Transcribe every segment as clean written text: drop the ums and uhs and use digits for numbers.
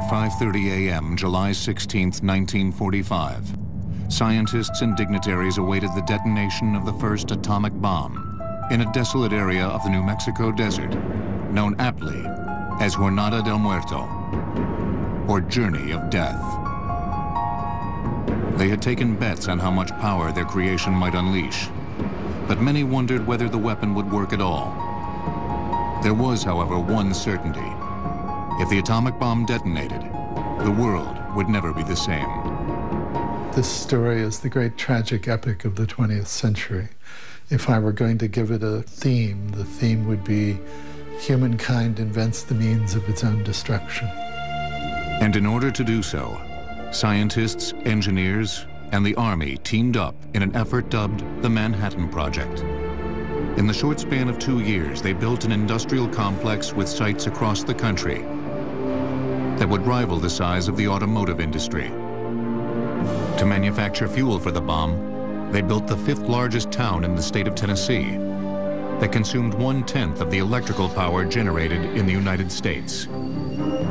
At 5:30 a.m., July 16, 1945, scientists and dignitaries awaited the detonation of the first atomic bomb in a desolate area of the New Mexico desert, known aptly as Jornada del Muerto, or Journey of Death. They had taken bets on how much power their creation might unleash, but many wondered whether the weapon would work at all. There was, however, one certainty. If the atomic bomb detonated, the world would never be the same. This story is the great tragic epic of the 20th century. If I were going to give it a theme, the theme would be humankind invents the means of its own destruction. And in order to do so, scientists, engineers, and the Army teamed up in an effort dubbed the Manhattan Project. In the short span of 2 years, they built an industrial complex with sites across the country that would rival the size of the automotive industry. To manufacture fuel for the bomb, they built the 5th largest town in the state of Tennessee that consumed 1/10 of the electrical power generated in the United States.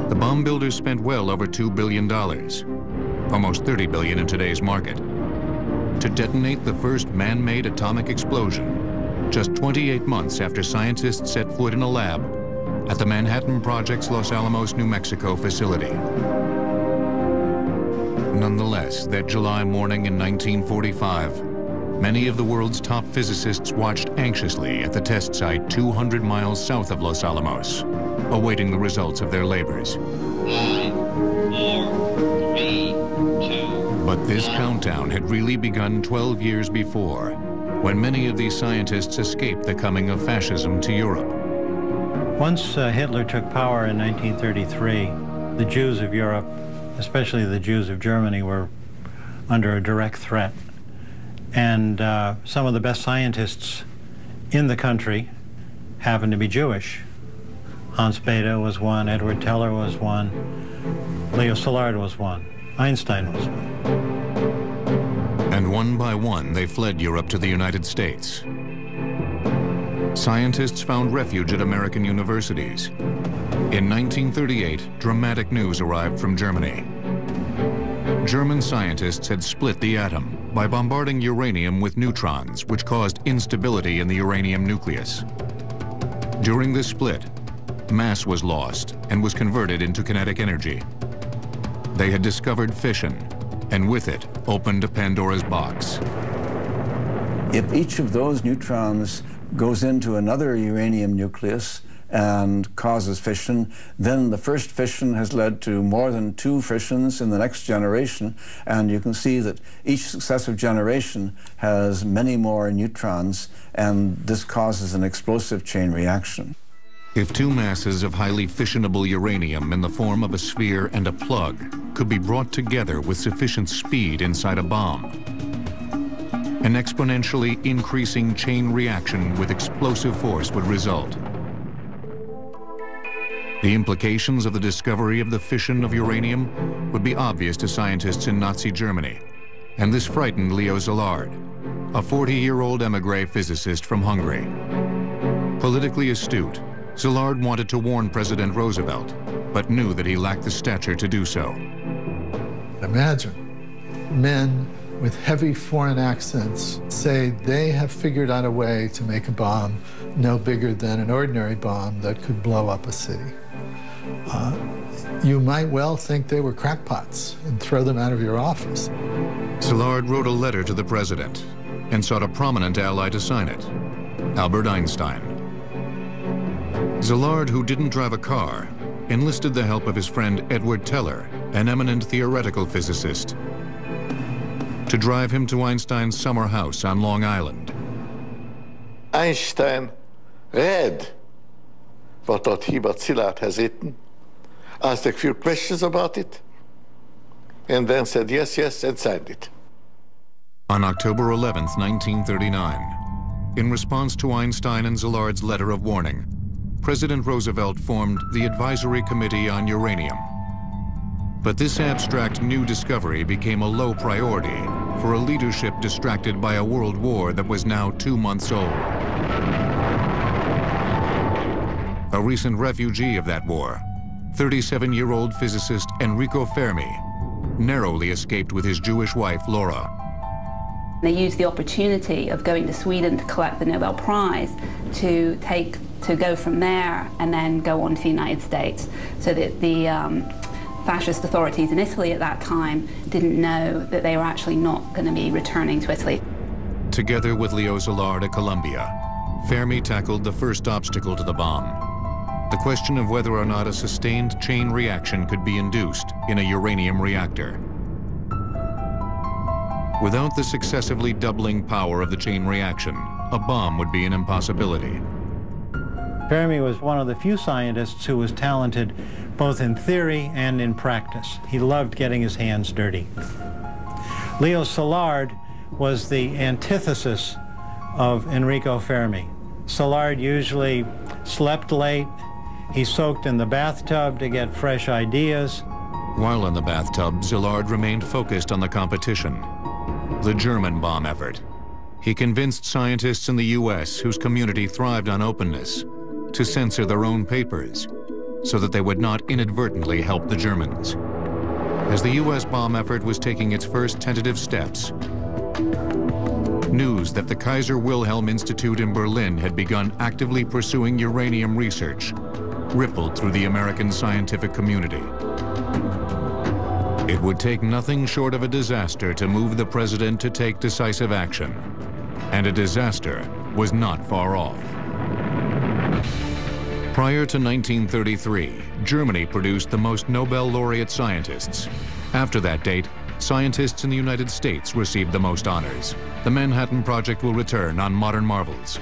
The bomb builders spent well over $2 billion, almost $30 billion in today's market, to detonate the first man-made atomic explosion, just 28 months after scientists set foot in a lab at the Manhattan Project's Los Alamos, New Mexico facility. Nonetheless, that July morning in 1945, many of the world's top physicists watched anxiously at the test site 200 miles south of Los Alamos, awaiting the results of their labors. 5, 4, 3, 2. But this countdown had really begun 12 years before, when many of these scientists escaped the coming of fascism to Europe. Once Hitler took power in 1933, the Jews of Europe, especially the Jews of Germany, were under a direct threat. And some of the best scientists in the country happened to be Jewish. Hans Bethe was one, Edward Teller was one, Leo Szilard was one, Einstein was one. And one by one, they fled Europe to the United States. Scientists found refuge at American universities. In 1938, dramatic news arrived from Germany. German scientists had split the atom by bombarding uranium with neutrons, which caused instability in the uranium nucleus. During this split, mass was lost and was converted into kinetic energy. They had discovered fission, and with it, opened a Pandora's box. If each of those neutrons goes into another uranium nucleus and causes fission, then the first fission has led to more than 2 fissions in the next generation, and you can see that each successive generation has many more neutrons, and this causes an explosive chain reaction. If 2 masses of highly fissionable uranium in the form of a sphere and a plug could be brought together with sufficient speed inside a bomb, an exponentially increasing chain reaction with explosive force would result. The implications of the discovery of the fission of uranium would be obvious to scientists in Nazi Germany, and this frightened Leo Szilard, a 40-year-old émigré physicist from Hungary. Politically astute, Szilard wanted to warn President Roosevelt, but knew that he lacked the stature to do so. Imagine men with heavy foreign accents say they have figured out a way to make a bomb no bigger than an ordinary bomb that could blow up a city. You might well think they were crackpots and throw them out of your office. Szilard wrote a letter to the president and sought a prominent ally to sign it, Albert Einstein. Szilard, who didn't drive a car, enlisted the help of his friend Edward Teller, an eminent theoretical physicist, to drive him to Einstein's summer house on Long Island. Einstein read what dort Hubert Szilard has written, asked a few questions about it, and then said yes, yes, and signed it. On October 11th, 1939, in response to Einstein and Szilard's letter of warning, President Roosevelt formed the Advisory Committee on Uranium. But this abstract new discovery became a low priority for a leadership distracted by a world war that was now 2 months old. A recent refugee of that war, 37-year-old physicist Enrico Fermi narrowly escaped with his Jewish wife, Laura. They used the opportunity of going to Sweden to collect the Nobel Prize to go from there and then go on to the United States, so that the fascist authorities in Italy at that time didn't know that they were actually not going to be returning to Italy. Together with Leo Szilard at Columbia, Fermi tackled the first obstacle to the bomb: the question of whether or not a sustained chain reaction could be induced in a uranium reactor. Without the successively doubling power of the chain reaction, a bomb would be an impossibility. Fermi was one of the few scientists who was talented both in theory and in practice. He loved getting his hands dirty. Leo Szilard was the antithesis of Enrico Fermi. Szilard usually slept late. He soaked in the bathtub to get fresh ideas. While in the bathtub, Szilard remained focused on the competition, the German bomb effort. He convinced scientists in the US, whose community thrived on openness, to censor their own papers so that they would not inadvertently help the Germans. As the US bomb effort was taking its first tentative steps, news that the Kaiser Wilhelm Institute in Berlin had begun actively pursuing uranium research rippled through the American scientific community. It would take nothing short of a disaster to move the president to take decisive action, and a disaster was not far off. Prior to 1933, Germany produced the most Nobel laureate scientists. After that date, scientists in the United States received the most honors. The Manhattan Project will return on Modern Marvels.